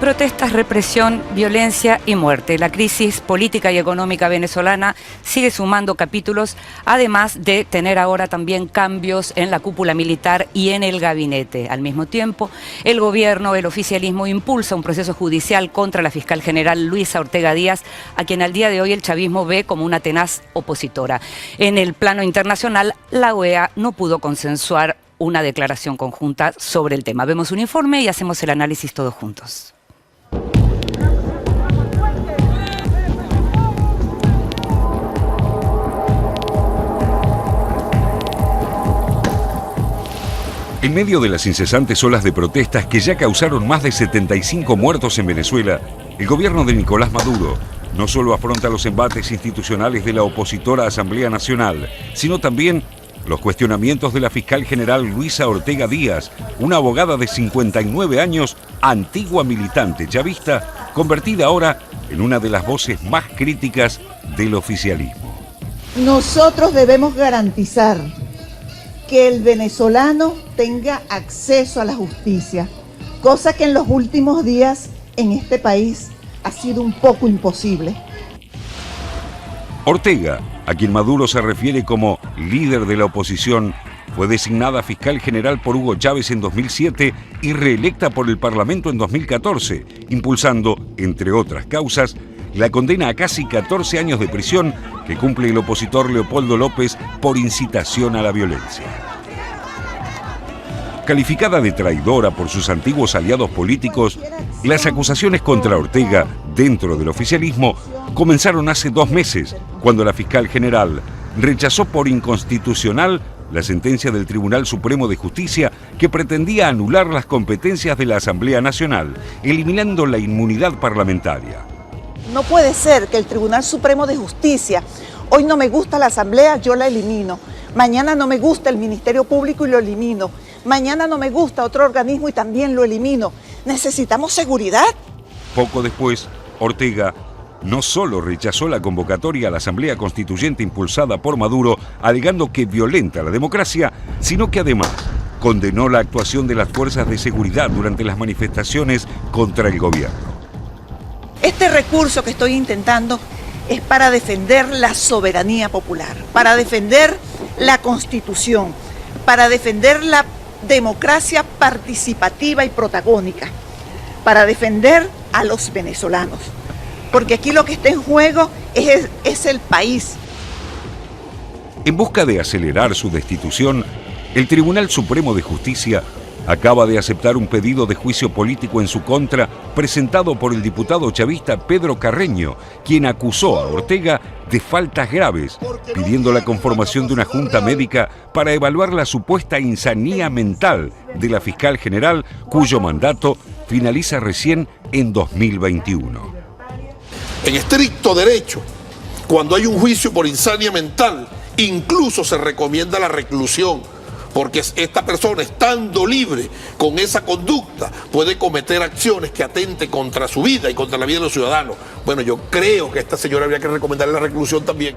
Protestas, represión, violencia y muerte. La crisis política y económica venezolana sigue sumando capítulos, además de tener ahora también cambios en la cúpula militar y en el gabinete. Al mismo tiempo, el gobierno, el oficialismo, impulsa un proceso judicial contra la fiscal general Luisa Ortega Díaz, a quien al día de hoy el chavismo ve como una tenaz opositora. En el plano internacional, la OEA no pudo consensuar una declaración conjunta sobre el tema. Vemos un informe y hacemos el análisis todos juntos. En medio de las incesantes olas de protestas que ya causaron más de 75 muertos en Venezuela, el gobierno de Nicolás Maduro no solo afronta los embates institucionales de la opositora Asamblea Nacional, sino también los cuestionamientos de la fiscal general Luisa Ortega Díaz, una abogada de 59 años, antigua militante chavista, convertida ahora en una de las voces más críticas del oficialismo. Nosotros debemos garantizar que el venezolano tenga acceso a la justicia, cosa que en los últimos días en este país ha sido un poco imposible. Ortega, a quien Maduro se refiere como líder de la oposición, fue designada fiscal general por Hugo Chávez en 2007 y reelecta por el Parlamento en 2014, impulsando, entre otras causas, la condena a casi 14 años de prisión que cumple el opositor Leopoldo López por incitación a la violencia. Calificada de traidora por sus antiguos aliados políticos, las acusaciones contra Ortega dentro del oficialismo comenzaron hace 2 meses, cuando la fiscal general rechazó por inconstitucional la sentencia del Tribunal Supremo de Justicia que pretendía anular las competencias de la Asamblea Nacional, eliminando la inmunidad parlamentaria. No puede ser que el Tribunal Supremo de Justicia, hoy no me gusta la Asamblea, yo la elimino. Mañana no me gusta el Ministerio Público y lo elimino. Mañana no me gusta otro organismo y también lo elimino. Necesitamos seguridad. Poco después, Ortega no solo rechazó la convocatoria a la Asamblea Constituyente impulsada por Maduro, alegando que violenta la democracia, sino que además condenó la actuación de las fuerzas de seguridad durante las manifestaciones contra el gobierno. Este recurso que estoy intentando es para defender la soberanía popular, para defender la Constitución, para defender la democracia participativa y protagónica, para defender a los venezolanos. Porque aquí lo que está en juego es el país. En busca de acelerar su destitución, el Tribunal Supremo de Justicia acaba de aceptar un pedido de juicio político en su contra presentado por el diputado chavista Pedro Carreño, quien acusó a Ortega de faltas graves, pidiendo la conformación de una junta médica para evaluar la supuesta insanía mental de la fiscal general, cuyo mandato finaliza recién en 2021. En estricto derecho, cuando hay un juicio por insania mental, incluso se recomienda la reclusión, porque esta persona, estando libre con esa conducta, puede cometer acciones que atenten contra su vida y contra la vida de los ciudadanos. Bueno, yo creo que a esta señora habría que recomendarle la reclusión también.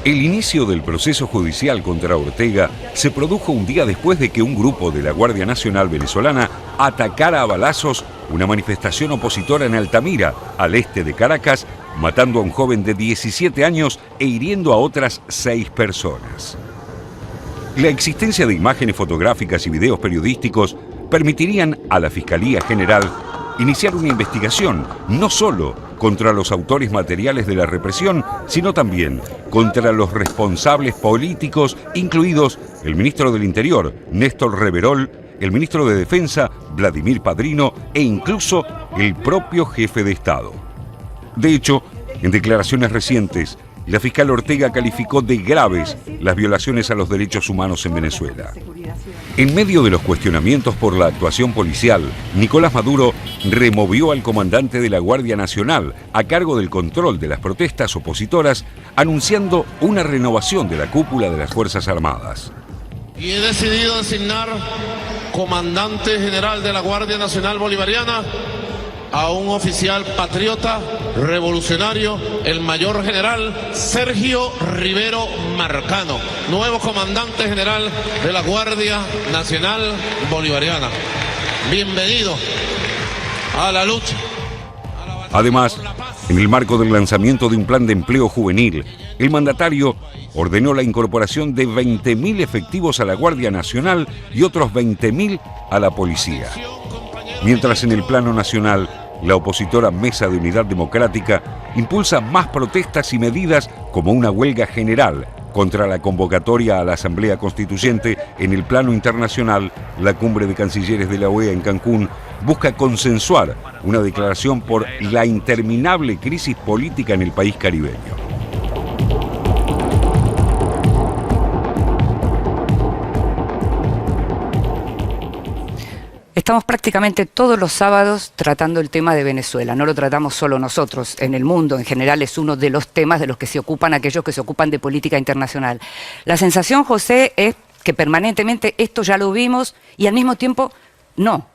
El inicio del proceso judicial contra Ortega se produjo un día después de que un grupo de la Guardia Nacional venezolana atacara a balazos una manifestación opositora en Altamira, al este de Caracas, matando a un joven de 17 años e hiriendo a otras 6 personas. La existencia de imágenes fotográficas y videos periodísticos permitirían a la Fiscalía General iniciar una investigación no solo contra los autores materiales de la represión, sino también contra los responsables políticos, incluidos el ministro del Interior, Néstor Reverol, el ministro de Defensa, Vladimir Padrino, e incluso el propio jefe de Estado. De hecho, en declaraciones recientes, la fiscal Ortega calificó de graves las violaciones a los derechos humanos en Venezuela. En medio de los cuestionamientos por la actuación policial, Nicolás Maduro removió al comandante de la Guardia Nacional a cargo del control de las protestas opositoras, anunciando una renovación de la cúpula de las Fuerzas Armadas. Y he decidido designar comandante general de la Guardia Nacional Bolivariana a un oficial patriota, revolucionario, el mayor general Sergio Rivero Marcano, nuevo comandante general de la Guardia Nacional Bolivariana. Bienvenido a la lucha. Además, en el marco del lanzamiento de un plan de empleo juvenil, el mandatario ordenó la incorporación de 20.000 efectivos a la Guardia Nacional y otros 20.000 a la policía. Mientras en el plano nacional, la opositora Mesa de Unidad Democrática impulsa más protestas y medidas como una huelga general contra la convocatoria a la Asamblea Constituyente. En el plano internacional, la cumbre de cancilleres de la OEA en Cancún busca consensuar una declaración por la interminable crisis política en el país caribeño. Estamos prácticamente todos los sábados tratando el tema de Venezuela. No lo tratamos solo nosotros, en el mundo en general es uno de los temas de los que se ocupan aquellos que se ocupan de política internacional. La sensación, José, es que permanentemente esto ya lo vimos y al mismo tiempo no.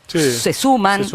Sí, se suman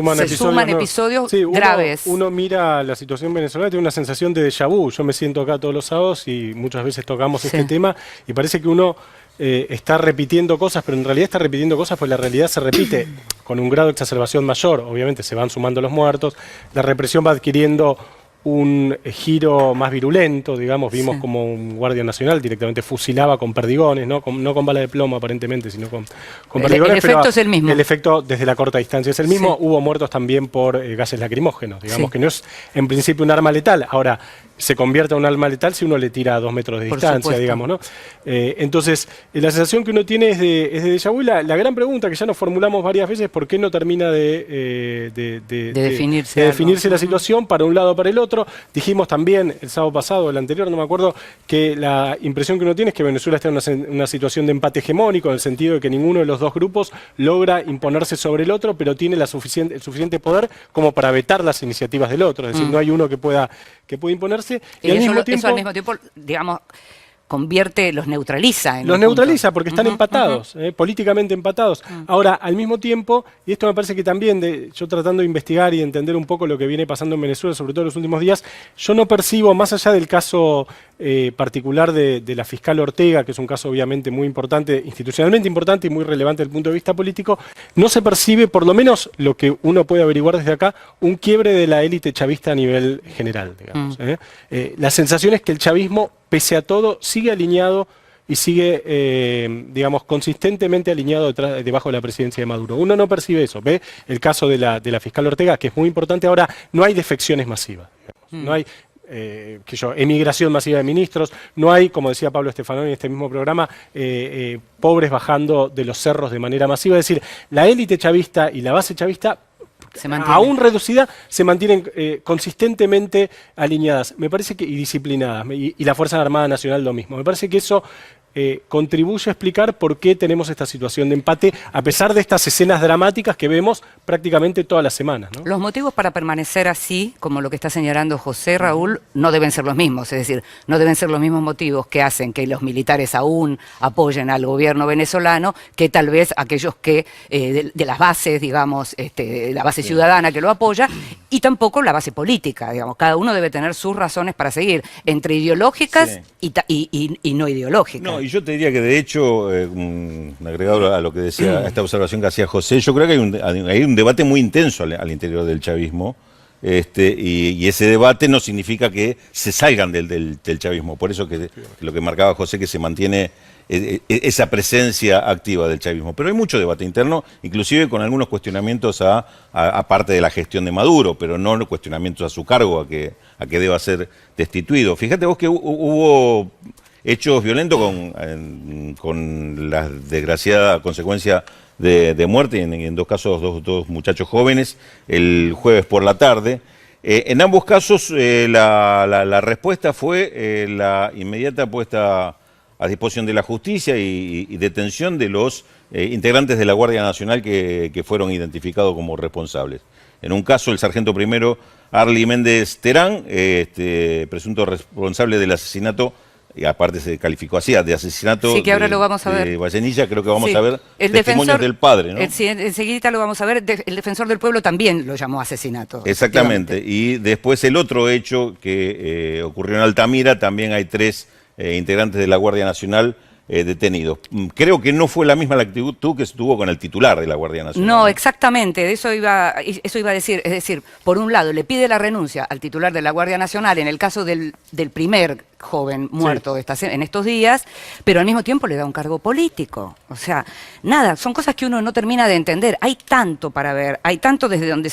episodios sí, graves. Uno mira la situación venezolana y tiene una sensación de déjà vu. Yo me siento acá todos los sábados y muchas veces tocamos este tema y parece que uno está repitiendo cosas, pero en realidad está repitiendo cosas porque la realidad se repite con un grado de exacerbación mayor. Obviamente se van sumando los muertos, la represión va adquiriendo un giro más virulento, digamos, vimos como un guardia nacional directamente fusilaba con perdigones, no con bala de plomo aparentemente, sino con perdigones. El efecto es el mismo. El efecto desde la corta distancia es el mismo. Hubo muertos también por gases lacrimógenos, digamos, que no es en principio un arma letal. Ahora, se convierte en un arma letal si uno le tira a 2 metros de distancia, digamos, ¿no? Entonces, la sensación que uno tiene es de déjà vu. La gran pregunta que ya nos formulamos varias veces, ¿por qué no termina de definirse la situación para un lado o para el otro? Dijimos también el sábado pasado, el anterior, no me acuerdo, que la impresión que uno tiene es que Venezuela está en una situación de empate hegemónico, en el sentido de que ninguno de los dos grupos logra imponerse sobre el otro, pero tiene el suficiente poder como para vetar las iniciativas del otro. Es decir, no hay uno que pueda imponerse. Y eso al mismo tiempo, digamos, los neutraliza. Los neutraliza porque están empatados, políticamente empatados. Ahora, al mismo tiempo, y esto me parece que también, yo tratando de investigar y entender un poco lo que viene pasando en Venezuela, sobre todo en los últimos días, yo no percibo, más allá del caso particular de la fiscal Ortega, que es un caso obviamente muy importante, institucionalmente importante y muy relevante desde el punto de vista político, no se percibe, por lo menos lo que uno puede averiguar desde acá, un quiebre de la élite chavista a nivel general, digamos. La sensación es que el chavismo, pese a todo, sigue alineado y sigue, digamos, consistentemente alineado debajo de la presidencia de Maduro. Uno no percibe eso. Ve el caso de la fiscal Ortega, que es muy importante. Ahora, no hay defecciones masivas. No hay emigración masiva de ministros. No hay, como decía Pablo Stefanoni en este mismo programa, pobres bajando de los cerros de manera masiva. Es decir, la élite chavista y la base chavista, aún reducida, se mantienen consistentemente alineadas, me parece que, y disciplinadas, y la Fuerza Armada Nacional lo mismo. Me parece que eso contribuye a explicar por qué tenemos esta situación de empate, a pesar de estas escenas dramáticas que vemos prácticamente todas las semanas, ¿no? Los motivos para permanecer así, como lo que está señalando José, Raúl, no deben ser los mismos, es decir, no deben ser los mismos motivos que hacen que los militares aún apoyen al gobierno venezolano que tal vez aquellos que de las bases, digamos, la base ciudadana que lo apoya, y tampoco la base política, digamos. Cada uno debe tener sus razones para seguir, entre ideológicas y no ideológicas. No, y yo te diría que de hecho, agregado a lo que decía, a esta observación que hacía José, yo creo que hay un debate muy intenso al interior del chavismo, y ese debate no significa que se salgan del chavismo. Por eso que lo que marcaba José, que se mantiene esa presencia activa del chavismo. Pero hay mucho debate interno, inclusive con algunos cuestionamientos a parte de la gestión de Maduro, pero no cuestionamientos a su cargo, a que deba ser destituido. Fíjate vos que hubo hechos violentos con la desgraciada consecuencia de muerte, en 2 casos, dos muchachos jóvenes, el jueves por la tarde. En ambos casos la respuesta fue la inmediata puesta a disposición de la justicia y detención de los integrantes de la Guardia Nacional que fueron identificados como responsables. En un caso, el sargento primero Arly Méndez Terán, presunto responsable del asesinato, y aparte se calificó así, de asesinato que ahora lo vamos a ver. De Vallenilla, creo que vamos a ver testimonios del padre, ¿no? Enseguida lo vamos a ver, el defensor del pueblo también lo llamó asesinato. Exactamente, y después el otro hecho que ocurrió en Altamira, también hay 3 integrantes de la Guardia Nacional detenidos. Creo que no fue la misma la actitud que se tuvo con el titular de la Guardia Nacional. No, exactamente, de eso iba a decir. Es decir, por un lado, le pide la renuncia al titular de la Guardia Nacional en el caso del primer joven muerto en estos días, pero al mismo tiempo le da un cargo político. O sea, nada, son cosas que uno no termina de entender. Hay tanto para ver, hay tanto desde donde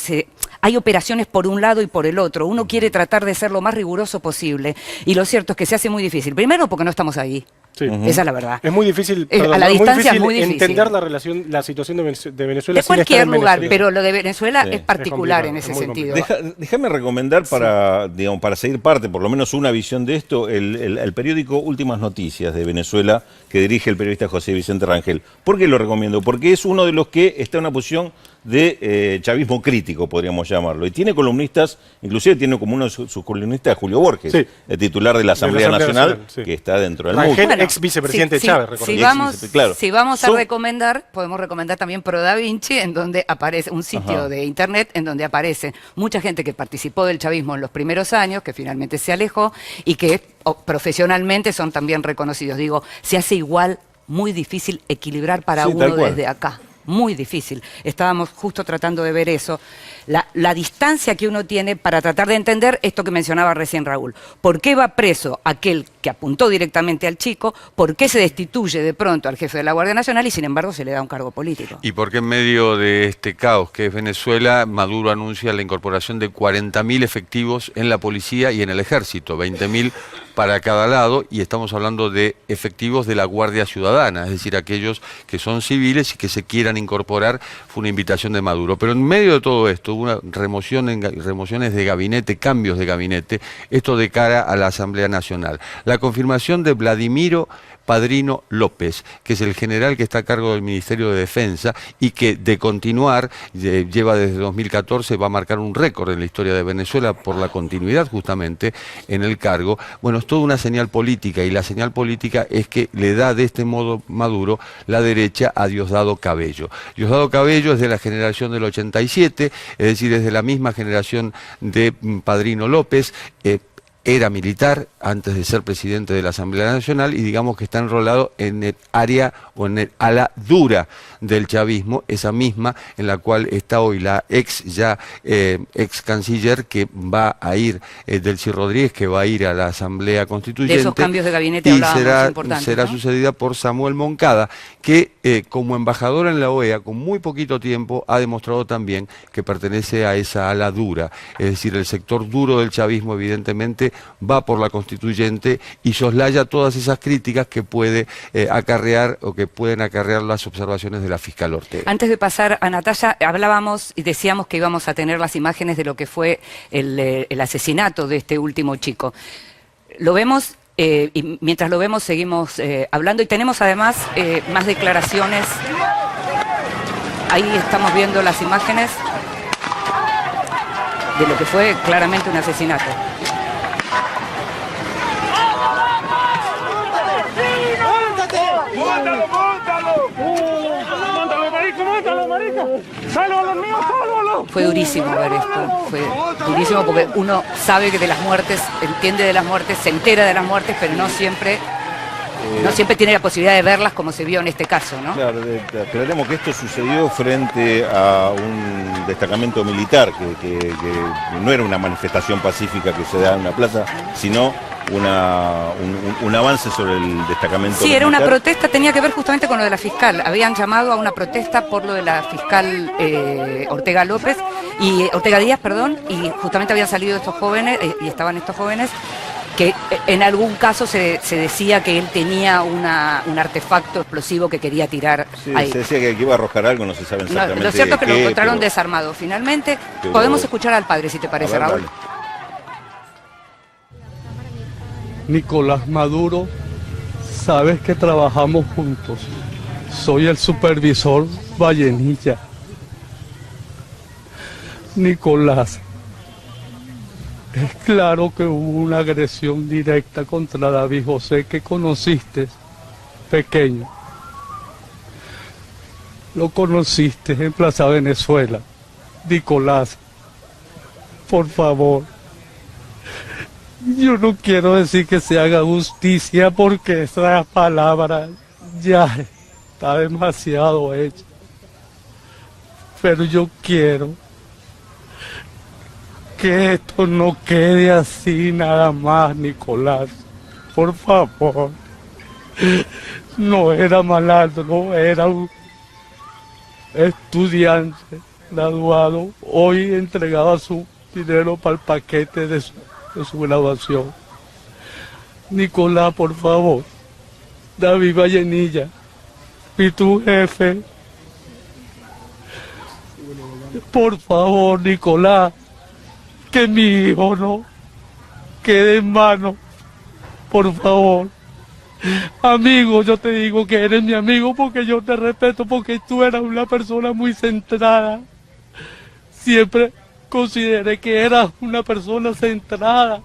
hay operaciones por un lado y por el otro. Uno quiere tratar de ser lo más riguroso posible y lo cierto es que se hace muy difícil. Primero porque no estamos ahí. Sí. Esa es la verdad. Es muy difícil, a la distancia es muy difícil entender la situación de Venezuela. De cualquier lugar, Venezuela. pero lo de Venezuela es particular en es ese muy sentido. Déjame recomendar para seguir parte, por lo menos una visión de esto, el periódico Últimas Noticias de Venezuela, que dirige el periodista José Vicente Rangel. ¿Por qué lo recomiendo? Porque es uno de los que está en una posición de chavismo crítico, podríamos llamarlo. Y tiene columnistas, inclusive tiene como uno de sus columnistas Julio Borges, el titular de la Asamblea Nacional, que está dentro del MUD. Rangel, ex vicepresidente de Chávez, recordemos. Si vamos a recomendar, podemos recomendar también Pro Da Vinci, en donde aparece un sitio de internet en donde aparece mucha gente que participó del chavismo en los primeros años, que finalmente se alejó y que profesionalmente son también reconocidos. Digo, se hace igual muy difícil equilibrar para uno desde acá. Muy difícil. Estábamos justo tratando de ver eso. La distancia que uno tiene para tratar de entender esto que mencionaba recién Raúl. ¿Por qué va preso aquel que apuntó directamente al chico? ¿Por qué se destituye de pronto al jefe de la Guardia Nacional y sin embargo se le da un cargo político? ¿Y por qué en medio de este caos que es Venezuela, Maduro anuncia la incorporación de 40.000 efectivos en la policía y en el ejército, 20.000 para cada lado, y estamos hablando de efectivos de la Guardia Ciudadana, es decir, aquellos que son civiles y que se quieran incorporar? Fue una invitación de Maduro. Pero en medio de todo esto, hubo una remociones de gabinete, cambios de gabinete, esto de cara a la Asamblea Nacional. La confirmación de Vladimiro Padrino López, que es el general que está a cargo del Ministerio de Defensa y que de continuar, lleva desde 2014, va a marcar un récord en la historia de Venezuela por la continuidad justamente en el cargo. Bueno, es toda una señal política, y la señal política es que le da de este modo Maduro la derecha a Diosdado Cabello. Diosdado Cabello es de la generación del 87, es decir, es de la misma generación de Padrino López. Era militar antes de ser presidente de la Asamblea Nacional y digamos que está enrolado en el área o en el ala dura del chavismo, esa misma en la cual está hoy la ex canciller que va a ir, Delcy Rodríguez, que va a ir a la Asamblea Constituyente. De esos cambios de gabinete y hablábamos, será sucedida por Samuel Moncada, que como embajador en la OEA, con muy poquito tiempo, ha demostrado también que pertenece a esa ala dura, es decir, el sector duro del chavismo evidentemente va por la Constituyente y soslaya todas esas críticas que puede acarrear o que pueden acarrear las observaciones de la fiscal Ortega. Antes de pasar a Natalia, hablábamos y decíamos que íbamos a tener las imágenes de lo que fue el asesinato de este último chico. Lo vemos y mientras lo vemos seguimos hablando y tenemos además más declaraciones. Ahí estamos viendo las imágenes de lo que fue claramente un asesinato. Fue durísimo ver esto, fue durísimo porque uno sabe que de las muertes, entiende de las muertes, se entera de las muertes, pero no siempre tiene la posibilidad de verlas como se vio en este caso, ¿no? Claro, aclaremos que esto sucedió frente a un destacamento militar, que no era una manifestación pacífica que se da en una plaza, sino un avance sobre el destacamento militar. Era una protesta, tenía que ver justamente con lo de la fiscal. Habían llamado a una protesta por lo de la fiscal Ortega Díaz, y justamente habían salido estos jóvenes, y estaban estos jóvenes, que en algún caso se decía que él tenía un artefacto explosivo que quería tirar ahí. Se decía que iba a arrojar algo, no se sabe exactamente. Lo cierto es que lo encontraron desarmado. Finalmente, podemos escuchar al padre, si te parece, Raúl. Dale. Nicolás Maduro, sabes que trabajamos juntos. Soy el supervisor Vallenilla. Nicolás, es claro que hubo una agresión directa contra David José que conociste pequeño. Lo conociste en Plaza Venezuela. Nicolás, por favor. Yo no quiero decir que se haga justicia porque esas palabras ya está demasiado hecha. Pero yo quiero que esto no quede así nada más, Nicolás. Por favor. No era malandro, no era un estudiante graduado. Hoy entregaba su dinero para el paquete de su graduación. Nicolás, por favor. David Vallenilla y tu jefe. Por favor, Nicolás, que mi hijo no quede en mano. Por favor. Amigo, yo te digo que eres mi amigo porque yo te respeto, porque tú eras una persona muy centrada. Siempre consideré que eras una persona centrada.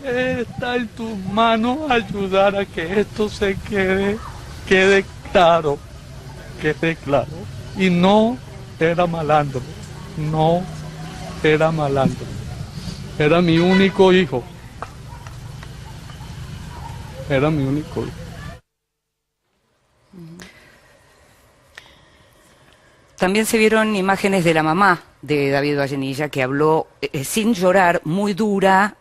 Está en tus manos ayudar a que esto se quede claro, quede claro. Y no era malandro, no era malandro. Era mi único hijo. Era mi único hijo. También se vieron imágenes de la mamá de David Vallenilla, que habló sin llorar, muy dura,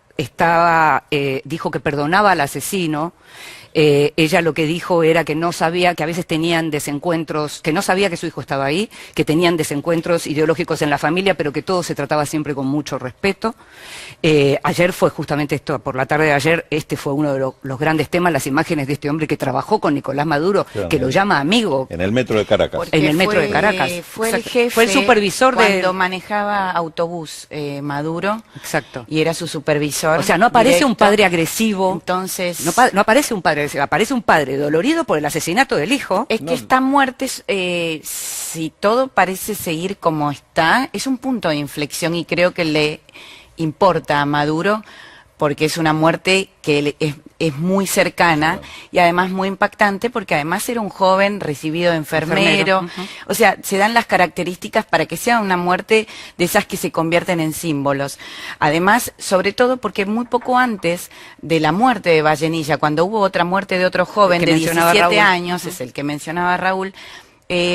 dijo que perdonaba al asesino. Ella lo que dijo era que no sabía, que a veces tenían desencuentros, que no sabía que su hijo estaba ahí, que tenían desencuentros ideológicos en la familia, pero que todo se trataba siempre con mucho respeto. Ayer fue justamente esto, por la tarde de ayer, este fue uno de los grandes temas, las imágenes de este hombre que trabajó con Nicolás Maduro, claro, que lo llama amigo. En el metro de Caracas. En el metro de Caracas. Fue el jefe, fue el supervisor cuando manejaba autobús Maduro. Exacto. Y era su supervisor. O sea, no aparece directo. un padre agresivo. Entonces, no aparece un padre agresivo, aparece un padre dolorido por el asesinato del hijo. Es que esta muerte, si todo parece seguir como está, es un punto de inflexión y creo que le importa a Maduro porque es una muerte que es muy cercana, claro, y además muy impactante porque además era un joven recibido de enfermero. O sea, se dan las características para que sea una muerte de esas que se convierten en símbolos. Además, sobre todo porque muy poco antes de la muerte de Vallenilla, cuando hubo otra muerte de otro joven de 17 años, es el que mencionaba Raúl,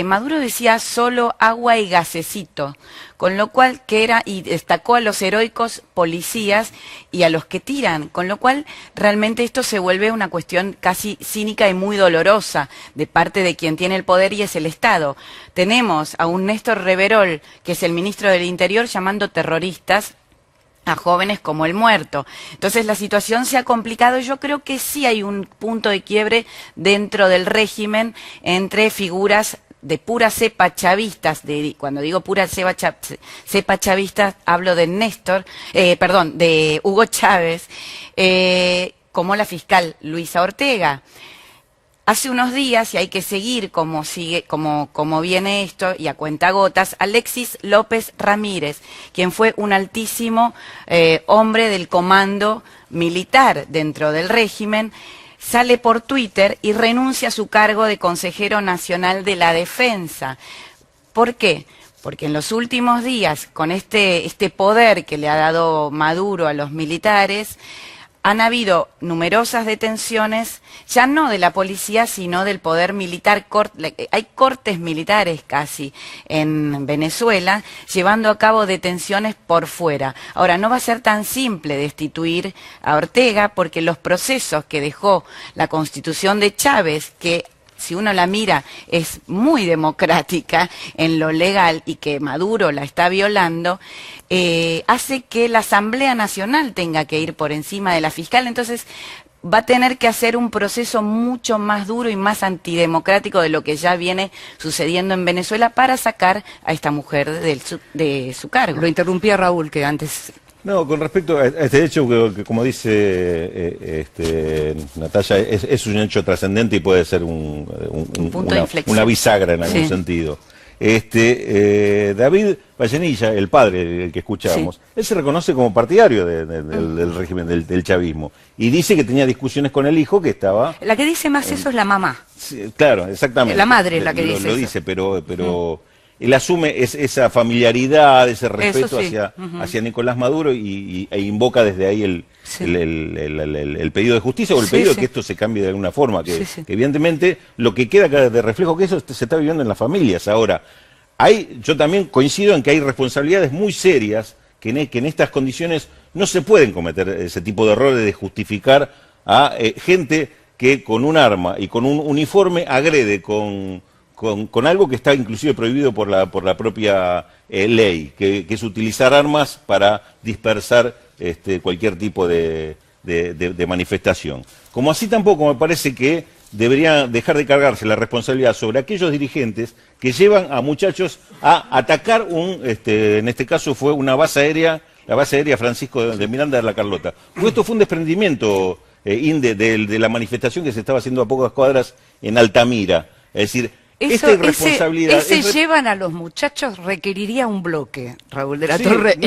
Maduro decía solo agua y gasecito, con lo cual y destacó a los heroicos policías y a los que tiran, con lo cual realmente esto se vuelve una cuestión casi cínica y muy dolorosa de parte de quien tiene el poder y es el Estado. Tenemos a un Néstor Reverol, que es el ministro del Interior, llamando terroristas a jóvenes como el muerto. Entonces la situación se ha complicado y yo creo que sí hay un punto de quiebre dentro del régimen entre figuras de pura cepa chavistas, cuando digo pura cepa chavistas hablo de de Hugo Chávez, como la fiscal Luisa Ortega. Hace unos días, y hay que seguir como viene esto, y a cuentagotas, Alexis López Ramírez, quien fue un altísimo hombre del comando militar dentro del régimen, sale por Twitter y renuncia a su cargo de consejero nacional de la defensa. ¿Por qué? Porque en los últimos días, con este poder que le ha dado Maduro a los militares, han habido numerosas detenciones, ya no de la policía, sino del poder militar. Hay cortes militares casi en Venezuela, llevando a cabo detenciones por fuera. Ahora, no va a ser tan simple destituir a Ortega, porque los procesos que dejó la Constitución de Chávez, que si uno la mira, es muy democrática en lo legal y que Maduro la está violando, hace que la Asamblea Nacional tenga que ir por encima de la fiscal. Entonces va a tener que hacer un proceso mucho más duro y más antidemocrático de lo que ya viene sucediendo en Venezuela para sacar a esta mujer de su cargo. Lo interrumpía Raúl, que antes... No, con respecto a este hecho, que como dice Natalia, es un hecho trascendente y puede ser un punto de inflexión, una bisagra en algún sentido. David Vallenilla, el padre, el que escuchábamos, él se reconoce como partidario del régimen del chavismo y dice que tenía discusiones con el hijo que estaba... La que dice más eso es la mamá. Sí, claro, exactamente. La madre es la que dice lo dice, pero él asume esa familiaridad, ese respeto sí. hacia Nicolás Maduro e invoca desde ahí el pedido de justicia o el pedido de que esto se cambie de alguna forma, que evidentemente lo que queda acá de reflejo que eso se está viviendo en las familias. Ahora, yo también coincido en que hay responsabilidades muy serias que en estas condiciones no se pueden cometer ese tipo de errores de justificar a gente que con un arma y con un uniforme agrede con algo que está inclusive prohibido por la propia ley, que es utilizar armas para dispersar cualquier tipo de manifestación. Como así tampoco me parece que debería dejar de cargarse la responsabilidad sobre aquellos dirigentes que llevan a muchachos a atacar en este caso fue una base aérea, la base aérea Francisco de Miranda de la Carlota. Porque esto fue un desprendimiento, Inde, de la manifestación que se estaba haciendo a pocas cuadras en Altamira. Es decir, esta irresponsabilidad... Ese llevan a los muchachos requeriría un bloque, Raúl de la Sí, Torre.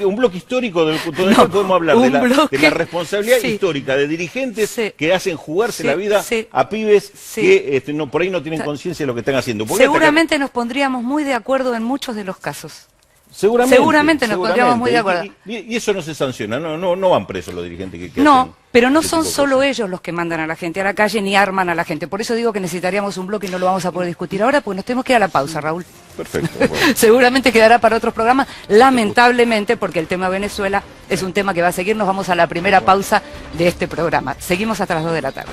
un bloque histórico del cual podemos hablar de la responsabilidad histórica de dirigentes que hacen jugarse la vida a pibes que por ahí no tienen conciencia de lo que están haciendo. Seguramente nos pondríamos muy de acuerdo en muchos de los casos. Seguramente nos pondríamos muy de acuerdo. Y eso no se sanciona, no van presos los dirigentes que no, hacen pero no son solo ellos los que mandan a la gente a la calle ni arman a la gente. Por eso digo que necesitaríamos un bloque y no lo vamos a poder discutir ahora porque nos tenemos que ir a la pausa, Raúl. Perfecto. Bueno. Seguramente quedará para otros programas, lamentablemente, porque el tema Venezuela es un tema que va a seguir. Nos vamos a la primera pausa de este programa. Seguimos hasta las 2 de la tarde.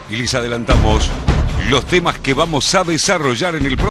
Y les adelantamos los temas que vamos a desarrollar en el próximo.